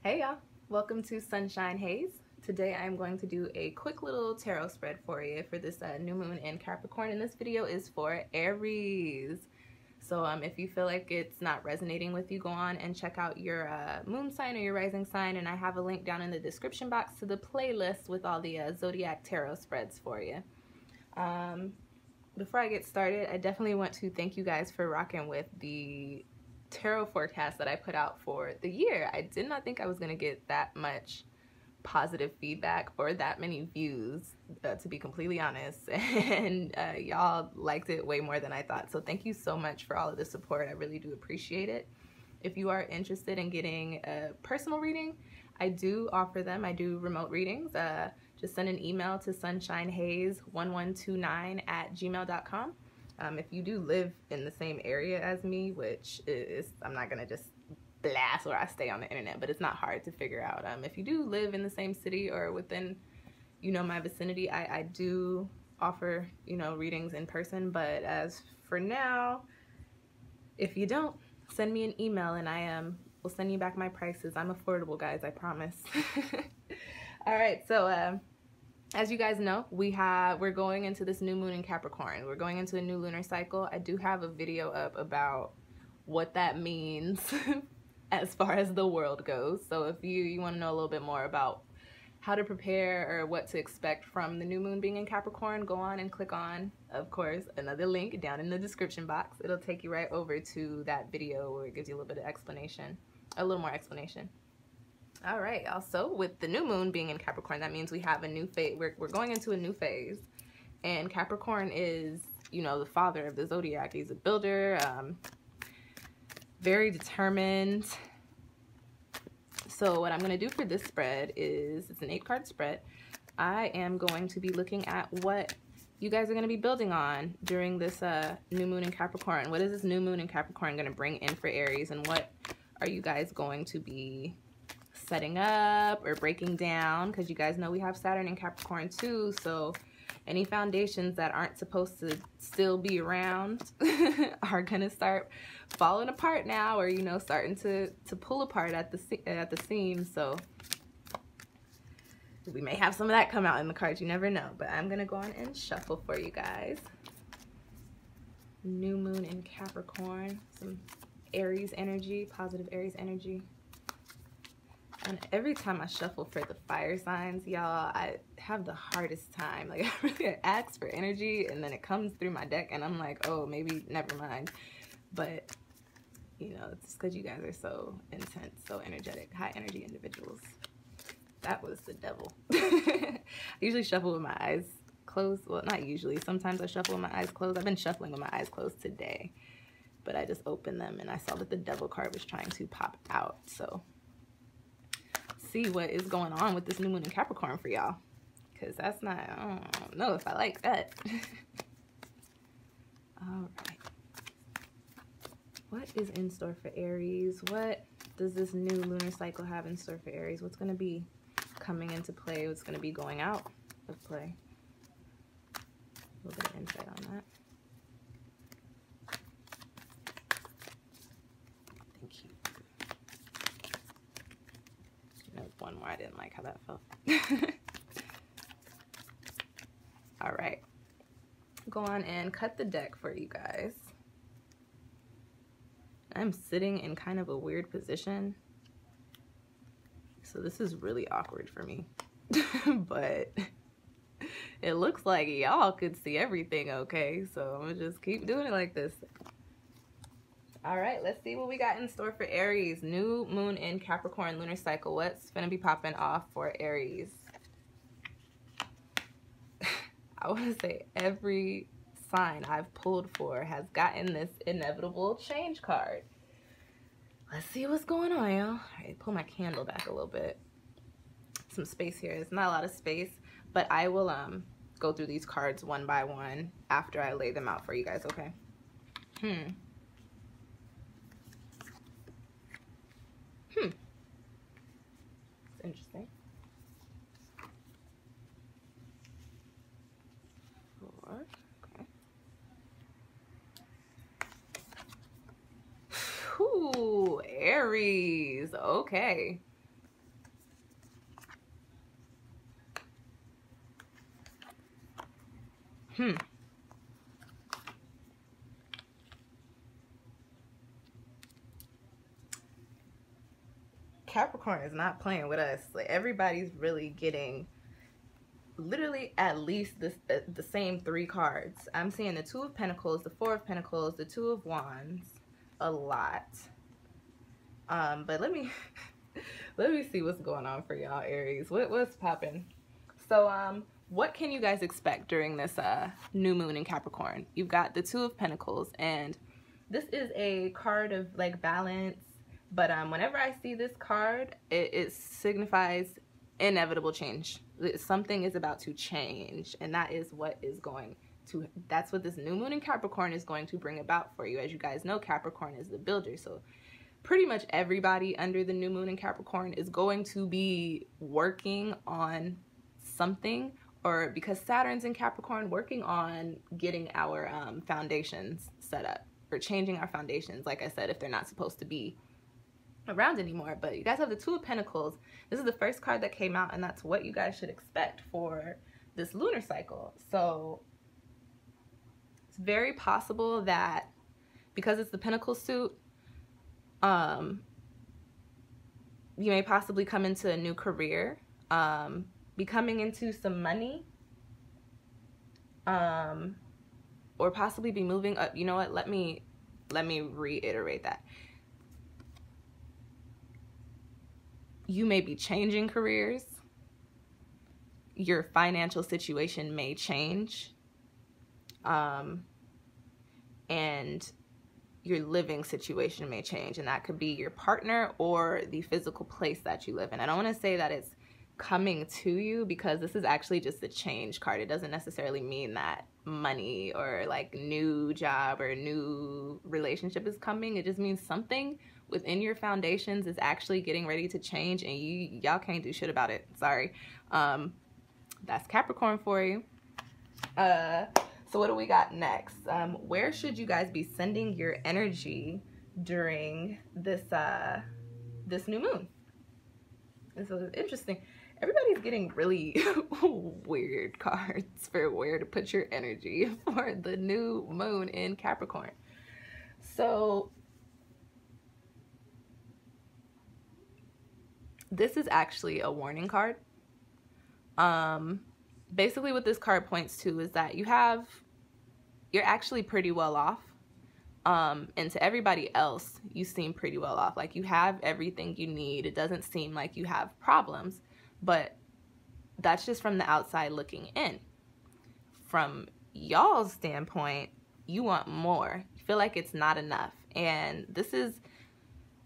Hey y'all, welcome to Sunshine Haze. Today I'm going to do a quick little tarot spread for you for this new moon in Capricorn, and this video is for Aries. So if you feel like it's not resonating with you, go on and check out your moon sign or your rising sign, and I have a link down in the description box to the playlist with all the zodiac tarot spreads for you. Before I get started, I definitely want to thank you guys for rocking with the tarot forecast that I put out for the year. I did not think I was going to get that much positive feedback or that many views, to be completely honest, and y'all liked it way more than I thought. So thank you so much for all of the support. I really do appreciate it. If you are interested in getting a personal reading, I do offer them. I do remote readings. Just send an email to sunshinehaze1129@gmail.com. If you do live in the same area as me, which is, I'm not going to just blast where I stay on the internet, but it's not hard to figure out. If you do live in the same city or within, my vicinity, I do offer, readings in person. But as for now, if you don't, send me an email and I will send you back my prices. I'm affordable, guys, I promise. All right, so as you guys know, we're going into this new moon in Capricorn. We're going into a new lunar cycle. I do have a video up about what that means as far as the world goes. So if you want to know a little bit more about how to prepare or what to expect from the new moon being in Capricorn, go on and click on, of course, another link down in the description box. It'll take you right over to that video where it gives you a little bit of explanation, a little more explanation. All right, also with the new moon being in Capricorn, that means we have a new phase. We're going into a new phase, and Capricorn is, the father of the zodiac. He's a builder, very determined. So what I'm going to do for this spread is, it's an 8-card spread. I am going to be looking at what you guys are going to be building on during this new moon in Capricorn. What is this new moon in Capricorn going to bring in for Aries, and what are you guys going to be setting up or breaking down? Because you guys know we have Saturn in Capricorn too, so any foundations that aren't supposed to still be around are gonna start falling apart now, or starting to pull apart at the seams. So we may have some of that come out in the cards, you never know. But I'm gonna go on and shuffle for you guys. New moon in Capricorn, some Aries energy, positive Aries energy. And every time I shuffle for the fire signs, y'all, I have the hardest time. Like, I really ask for energy, and then it comes through my deck, and I'm like, oh, maybe never mind. But, it's because you guys are so intense, so energetic, high energy individuals. That was the devil. I usually shuffle with my eyes closed. Well, not usually. Sometimes I shuffle with my eyes closed. I've been shuffling with my eyes closed today, but I just opened them, and I saw that the devil card was trying to pop out. So see what is going on with this new moon in Capricorn for y'all, because that's not, I don't know if I like that. All right, what is in store for Aries? What does this new lunar cycle have in store for Aries? What's going to be coming into play? What's going to be going out of play? A little bit of insight on that. One more, I didn't like how that felt. All right, go on and cut the deck for you guys. I'm sitting in kind of a weird position, so this is really awkward for me. But it looks like y'all could see everything okay, so I'm gonna just keep doing it like this. All right, let's see what we got in store for Aries. New moon in Capricorn lunar cycle. What's gonna be popping off for Aries? I want to say every sign I've pulled for has gotten this inevitable change card. Let's see what's going on, y'all. All right, pull my candle back a little bit. Some space here. It's not a lot of space, but I will go through these cards one by one after I lay them out for you guys, okay? It's interesting. 4, okay. Ooh, Aries, okay. Capricorn is not playing with us. Like, everybody's really getting literally at least the same 3 cards. I'm seeing the Two of Pentacles, the Four of Pentacles, the Two of Wands a lot. But let me let me see what's going on for y'all, Aries. What's popping? So what can you guys expect during this new moon in Capricorn? You've got the Two of Pentacles, and this is a card of like balance. But whenever I see this card, it signifies inevitable change. Something is about to change, and that is what is going to, that's what this new moon in Capricorn is going to bring about for you. As you guys know, Capricorn is the builder, so pretty much everybody under the new moon in Capricorn is going to be working on something, or because Saturn's in Capricorn, working on getting our foundations set up, or changing our foundations, like I said, if they're not supposed to be around anymore. But you guys have the Two of Pentacles. This is the first card that came out, and that's what you guys should expect for this lunar cycle. So it's very possible that because it's the Pentacle suit, you may possibly come into a new career, be coming into some money, or possibly be moving up. You know what, let me reiterate that. You may be changing careers. Your financial situation may change. And your living situation may change. And that could be your partner or the physical place that you live in. I don't want to say that it's coming to you, because this is actually just a change card. It doesn't necessarily mean that money or like new job or new relationship is coming. It just means something within your foundations is actually getting ready to change, and y'all can't do shit about it. Sorry. That's Capricorn for you. So what do we got next? Where should you guys be sending your energy during this this new moon? And so it's interesting. Everybody's getting really weird cards for where to put your energy for the new moon in Capricorn. So this is actually a warning card. Basically what this card points to is that you're actually pretty well off. And to everybody else, you seem pretty well off. Like, you have everything you need. It doesn't seem like you have problems, but that's just from the outside looking in. From y'all's standpoint, you want more. You feel like it's not enough. And this is,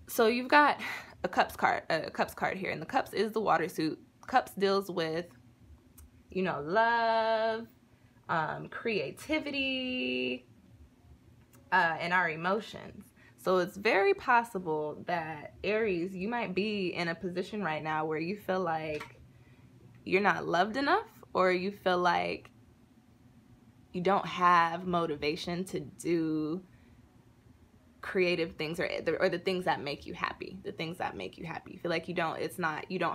so you've got a cups card here, and the cups is the water suit. Cups deals with, you know, love, creativity, and our emotions. So it's very possible that, Aries, you might be in a position right now where you feel like you're not loved enough, or you feel like you don't have motivation to do creative things, or the things that make you happy. The things that make you happy. You feel like you don't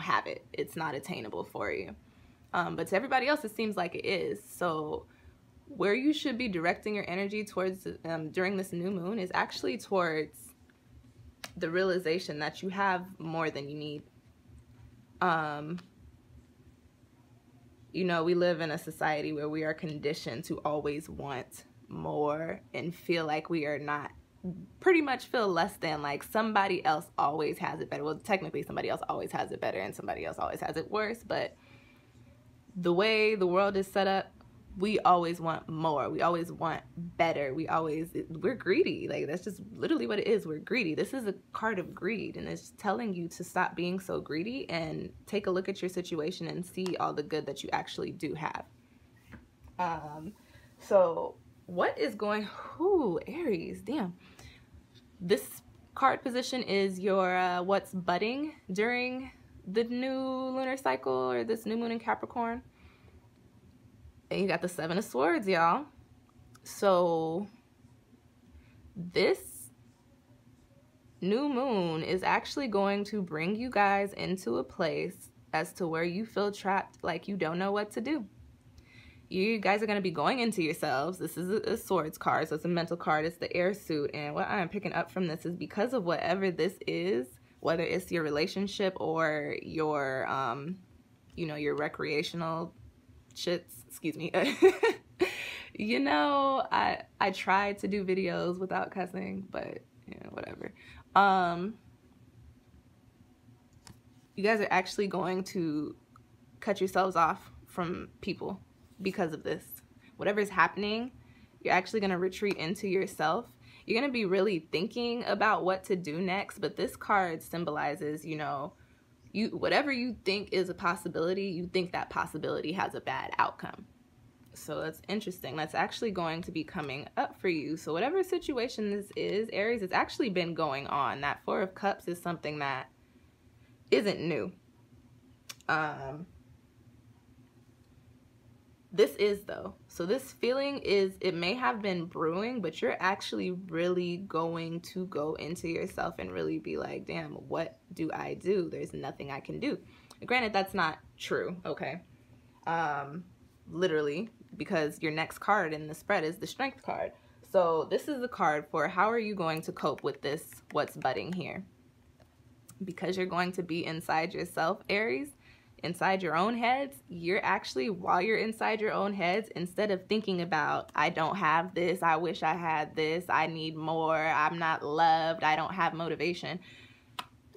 have it. It's not attainable for you. But to everybody else, it seems like it is. So where you should be directing your energy towards during this new moon is actually towards the realization that you have more than you need. You know, we live in a society where we are conditioned to always want more and feel like we are not, pretty much feel less than, like somebody else always has it better. Well, technically somebody else always has it better and somebody else always has it worse, but the way the world is set up, we always want more. We always want better. We're greedy. Like, that's just literally what it is. We're greedy. This is a card of greed, and it's telling you to stop being so greedy and take a look at your situation and see all the good that you actually do have. So what is going, Aries, damn. This card position is your what's budding during the new lunar cycle, or this new moon in Capricorn. And you got the Seven of Swords, y'all. So this new moon is actually going to bring you guys into a place as to where you feel trapped, like you don't know what to do. you guys are going to be going into yourselves. This is a swords card, so it's a mental card. It's the air suit. And what I'm picking up from this is because of whatever this is, whether it's your relationship or your, you know, your recreational shits, excuse me. You know, I tried to do videos without cussing, but, you know, whatever. You guys are actually going to cut yourselves off from people because of this. Whatever's happening, you're actually going to retreat into yourself. You're going to be really thinking about what to do next, but this card symbolizes, you know, whatever you think is a possibility, you think that possibility has a bad outcome. So that's interesting. That's actually going to be coming up for you. So whatever situation this is, Aries, it's actually been going on. That Four of Cups is something that isn't new. This is, though. So this feeling is, it may have been brewing, but you're actually really going to go into yourself and really be like, damn, what do I do? There's nothing I can do. Granted, that's not true, okay? Literally, because your next card in the spread is the Strength card. So this is the card for how are you going to cope with this, what's budding here? Because you're going to be inside yourself, Aries, inside your own heads, you're actually, while you're inside your own heads, instead of thinking about, I don't have this, I wish I had this, I need more, I'm not loved, I don't have motivation,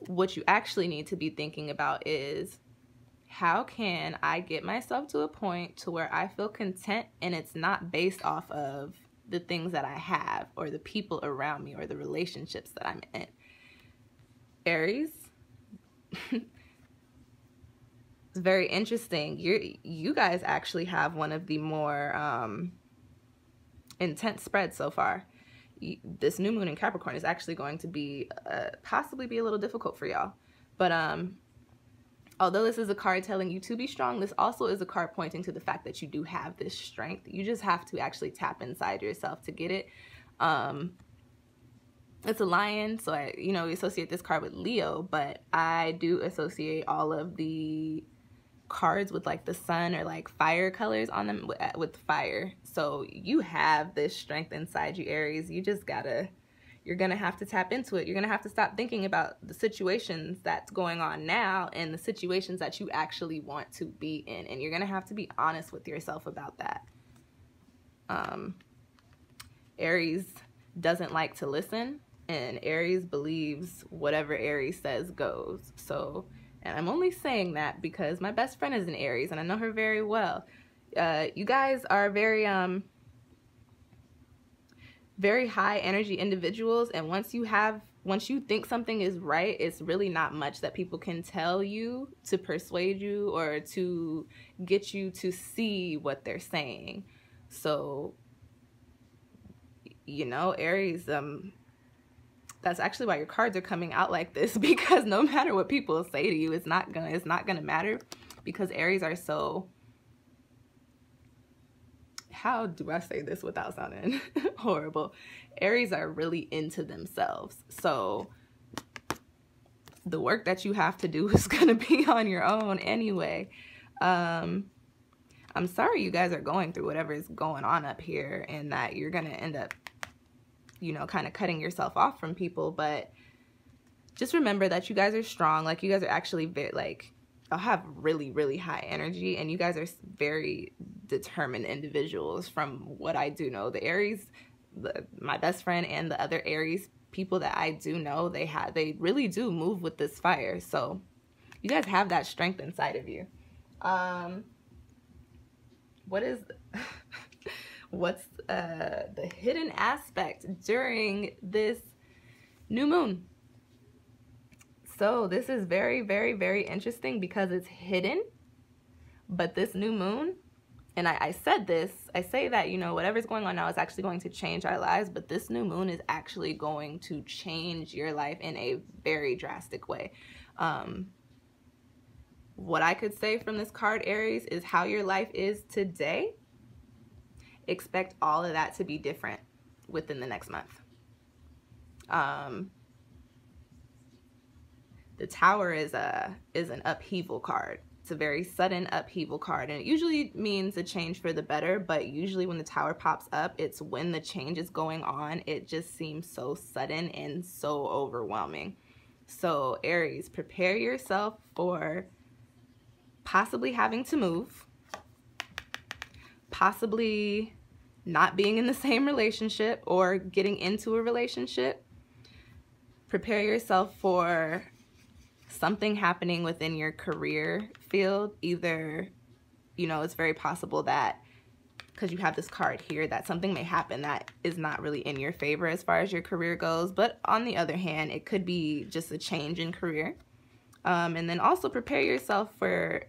what you actually need to be thinking about is, how can I get myself to a point to where I feel content and it's not based off of the things that I have or the people around me or the relationships that I'm in. Aries, it's very interesting. You guys actually have one of the more intense spreads so far. This new moon in Capricorn is actually going to be possibly be a little difficult for y'all. But although this is a card telling you to be strong, this also is a card pointing to the fact that you do have this strength. You just have to actually tap inside yourself to get it. It's a lion, so we associate this card with Leo, but I do associate all of the cards with like the sun or like fire colors on them with fire. So you have this strength inside you, Aries. You just you're gonna have to tap into it. You're gonna have to stop thinking about the situations that's going on now and the situations that you actually want to be in, and you're gonna have to be honest with yourself about that. Aries doesn't like to listen, and Aries believes whatever Aries says goes. So, and I'm only saying that because my best friend is an Aries and I know her very well. You guys are very high energy individuals, and once you think something is right, it's really not much that people can tell you to persuade you or to get you to see what they're saying. So, Aries, that's actually why your cards are coming out like this, because no matter what people say to you, it's not gonna matter, because Aries are so, how do I say this without sounding horrible? Aries are really into themselves. So the work that you have to do is gonna be on your own anyway. I'm sorry you guys are going through whatever is going on up here, and that you're gonna end up kind of cutting yourself off from people, but just remember that you guys are strong. Like, you guys are actually very, have really, really high energy, and you guys are very determined individuals from what I do know. The Aries, my best friend, and the other Aries people that I do know, they really do move with this fire. So you guys have that strength inside of you. What's the hidden aspect during this new moon? So this is very, very, very interesting because it's hidden, but this new moon, and I say that, whatever's going on now is actually going to change our lives, but this new moon is actually going to change your life in a very drastic way. What I could say from this card, Aries, is how your life is today. Expect all of that to be different within the next month. The Tower is an upheaval card. It's a very sudden upheaval card, and it usually means a change for the better, but usually when the Tower pops up, it's when the change is going on. It just seems so sudden and so overwhelming. So Aries, prepare yourself for possibly having to move, possibly not being in the same relationship or getting into a relationship. Prepare yourself for something happening within your career field. Either, you know, it's very possible that because you have this card here, that something may happen that is not really in your favor as far as your career goes. But on the other hand, it could be just a change in career. And then also prepare yourself for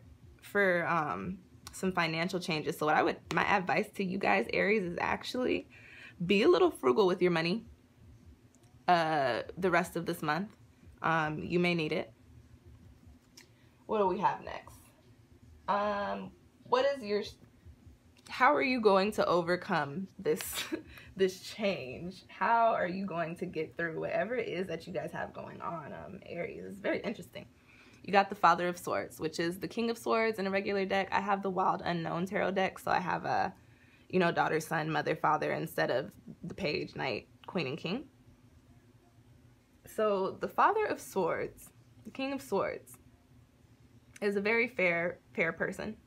some financial changes. So my advice to you guys, Aries, is actually be a little frugal with your money the rest of this month. You may need it. What do we have next? How are you going to overcome this change? How are you going to get through whatever it is that you guys have going on, Aries? It's very interesting. You got the Father of Swords, which is the King of Swords in a regular deck. I have the Wild Unknown Tarot deck, so I have a, you know, daughter, son, mother, father instead of the Page, Knight, Queen, and King. So the Father of Swords, the King of Swords, is a very fair person.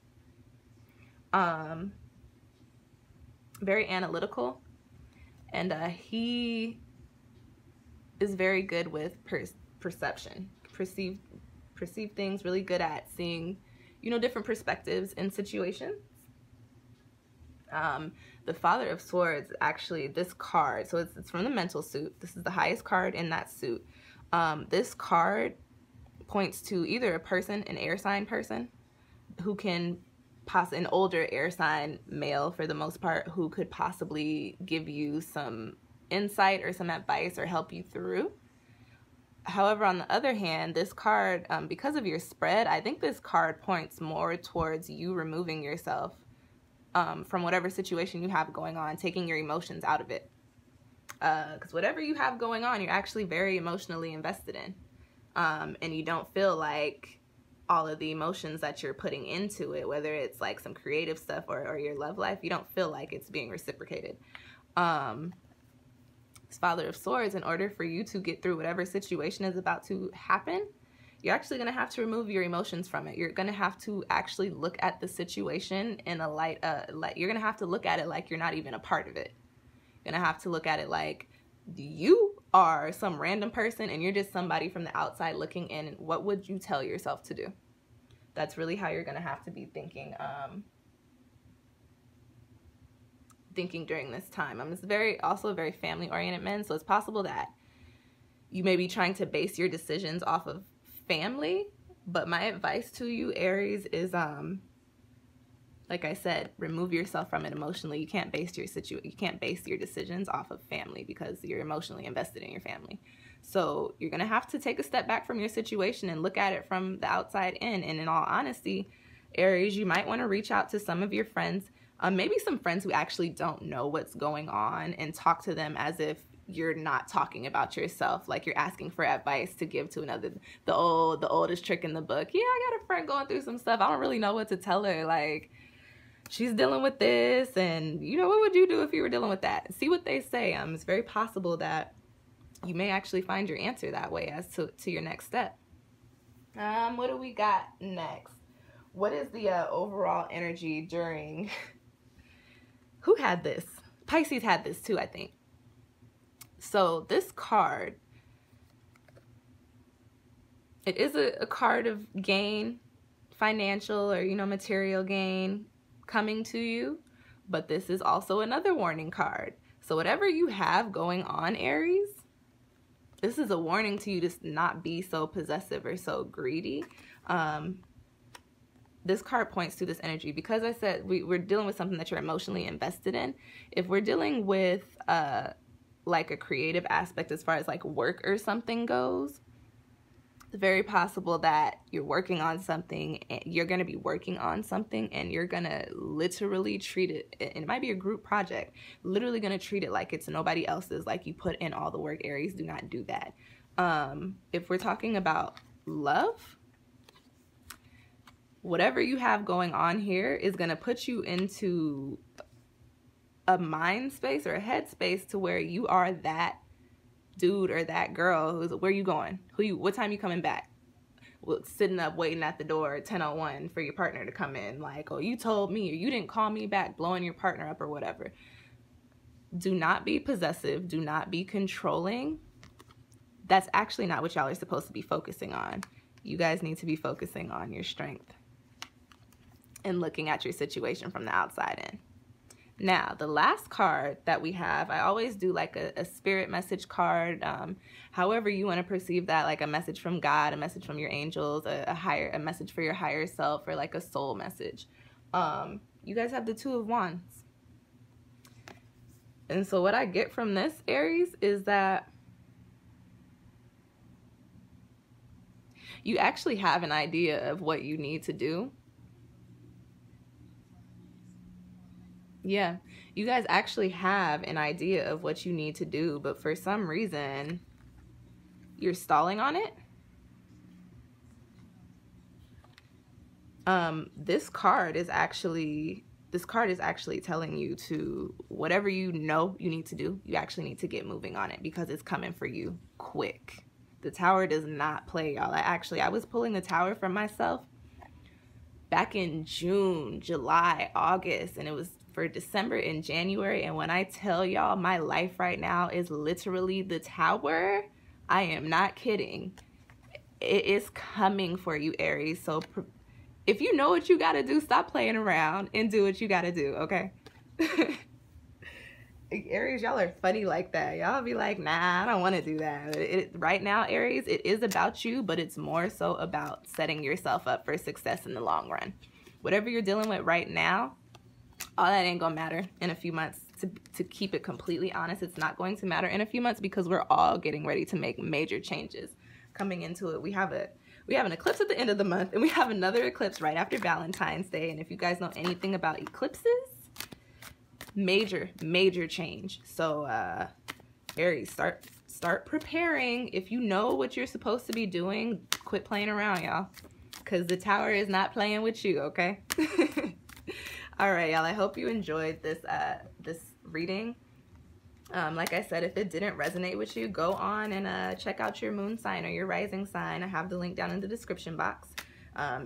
Very analytical, and he is very good with perception, perceive things, really good at seeing, you know, different perspectives in situations. The Father of Swords, actually, this card, so it's from the mental suit. This is the highest card in that suit. This card points to either a person, an air sign person, who can an older air sign male for the most part, who could possibly give you some insight or some advice or help you through. However, on the other hand, this card, because of your spread, I think this card points more towards you removing yourself from whatever situation you have going on, taking your emotions out of it. Because whatever you have going on, you're actually very emotionally invested in. And you don't feel like all of the emotions that you're putting into it, whether it's like some creative stuff or your love life, you don't feel like it's being reciprocated. This Father of Swords, in order for you to get through whatever situation is about to happen, you're actually going to have to remove your emotions from it. You're going to have to actually look at the situation in a light, you're going to have to look at it like you're not even a part of it. You're going to have to look at it like you are some random person and you're just somebody from the outside looking in. And what would you tell yourself to do? That's really how you're going to have to be thinking during this time. It's also a very family oriented man, so it's possible that you may be trying to base your decisions off of family, but my advice to you, Aries, is like I said, remove yourself from it emotionally. You can't base your decisions off of family because you're emotionally invested in your family. So you're going to have to take a step back from your situation and look at it from the outside in. And in all honesty, Aries, you might want to reach out to some of your friends, maybe some friends who actually don't know what's going on, and talk to them as if you're not talking about yourself, like you're asking for advice to give to another. The oldest trick in the book. Yeah, I got a friend going through some stuff. I don't really know what to tell her. Like, she's dealing with this, and you know, what would you do if you were dealing with that? See what they say. It's very possible that you may actually find your answer that way as to your next step. What do we got next? What is the overall energy during... Who had this? Pisces had this too, I think. So this card, it is a card of gain, financial or, you know, material gain coming to you, but this is also another warning card. So whatever you have going on, Aries, this is a warning to you to not be so possessive or so greedy. This card points to this energy because I said we're dealing with something that you're emotionally invested in. If we're dealing with like a creative aspect as far as like work or something goes, it's very possible that you're working on something, and you're going to be working on something and you're going to literally treat it, and it might be a group project, literally going to treat it like it's nobody else's, like you put in all the work. Aries, do not do that. If we're talking about love, whatever you have going on here is going to put you into a mind space or a head space to where you are that dude or that girl who's, where you going? What time you coming back? Well, sitting up waiting at the door at 10:01 for your partner to come in, like, oh, you told me, or you didn't call me back, blowing your partner up or whatever. Do not be possessive. Do not be controlling. That's actually not what y'all are supposed to be focusing on. You guys need to be focusing on your strength and looking at your situation from the outside in. Now, the last card that we have, I always do like a spirit message card, however you want to perceive that, like a message from God, a message from your angels, a message for your higher self, or like a soul message. You guys have the Two of Wands. And so what I get from this, Aries, is that you actually have an idea of what you need to do. Yeah, you guys actually have an idea of what you need to do, but for some reason, you're stalling on it. This card is actually telling you to, whatever you know you need to do, you actually need to get moving on it because it's coming for you quick. The Tower does not play, y'all. I was pulling the Tower for myself back in June, July, August, and it was for December and January. And when I tell y'all my life right now is literally the Tower, I am not kidding. It is coming for you, Aries. So if you know what you got to do, stop playing around and do what you got to do, okay? Aries, y'all are funny like that. Y'all be like, nah, I don't want to do that. Right now, Aries, it is about you, but it's more so about setting yourself up for success in the long run. Whatever you're dealing with right now, all that ain't gonna matter in a few months. To keep it completely honest, it's not going to matter in a few months because we're all getting ready to make major changes coming into it. We have an eclipse at the end of the month, and we have another eclipse right after Valentine's Day. And if you guys know anything about eclipses, major change. So Aries, start preparing. If you know what you're supposed to be doing, quit playing around, y'all, because the Tower is not playing with you, okay? All right, y'all, I hope you enjoyed this reading. Like I said, if it didn't resonate with you, go on and check out your moon sign or your rising sign. I have the link down in the description box.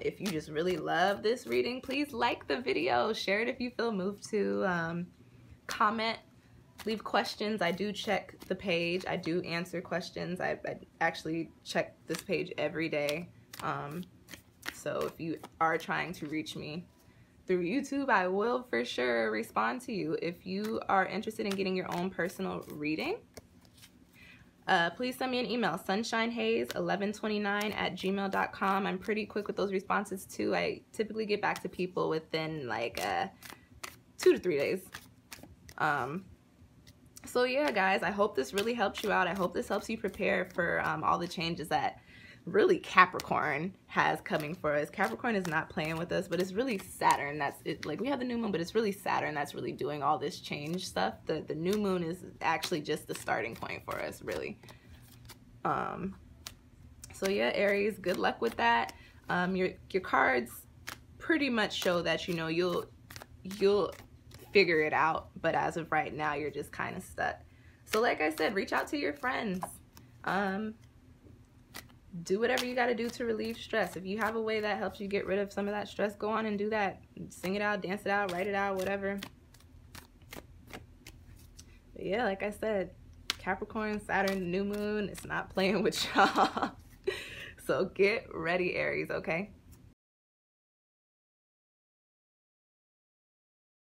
If you just really love this reading, please like the video, share it if you feel moved to, comment, leave questions. I do check the page. I do answer questions. I actually check this page every day. So if you are trying to reach me through YouTube, I will for sure respond to you. If you are interested in getting your own personal reading, please send me an email, sunshinehaze1129@gmail.com. I'm pretty quick with those responses too. I typically get back to people within like 2 to 3 days. So yeah, guys, I hope this really helps you out. I hope this helps you prepare for all the changes that really Capricorn has coming for us. Capricorn is not playing with us, but it's really Saturn that's it. Like, we have the new moon, but it's really Saturn that's really doing all this change stuff. The new moon is actually just the starting point for us, really. So yeah, Aries, good luck with that. Your cards pretty much show that, you know, you'll figure it out, but as of right now, you're just kind of stuck. So like I said, reach out to your friends. Do whatever you got to do to relieve stress. If you have a way that helps you get rid of some of that stress, go on and do that. Sing it out, dance it out, write it out, whatever. But yeah, like I said, Capricorn, Saturn, new moon, it's not playing with y'all. So get ready, Aries, okay?